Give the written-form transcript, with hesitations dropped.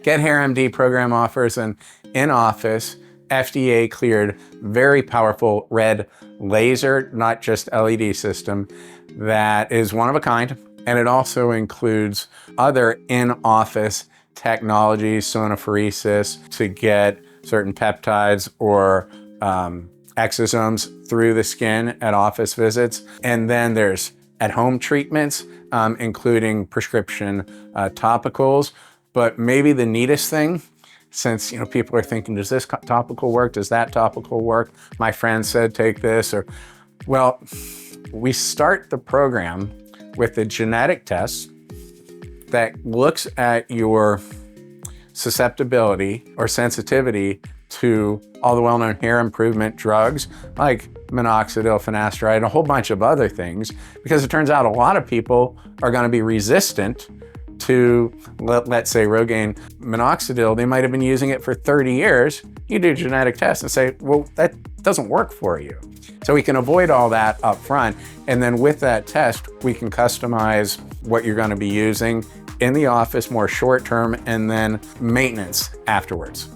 GetHairMD program offers an in-office, FDA-cleared, very powerful red laser, not just LED system, that is one of a kind. And it also includes other in-office technologies, sonophoresis, to get certain peptides or exosomes through the skin at office visits. And then there's at-home treatments, including prescription topicals. But maybe the neatest thing, since people are thinking, does this topical work? Does that topical work? My friend said take this, or well, we start the program with a genetic test that looks at your susceptibility or sensitivity to all the well-known hair improvement drugs like minoxidil, finasteride, and a whole bunch of other things, because it turns out a lot of people are going to be resistant to, let's say, Rogaine minoxidil. They might have been using it for 30 years. You do a genetic test and say, well, that doesn't work for you. So we can avoid all that up front. And then with that test, we can customize what you're going to be using in the office, more short term, and then maintenance afterwards.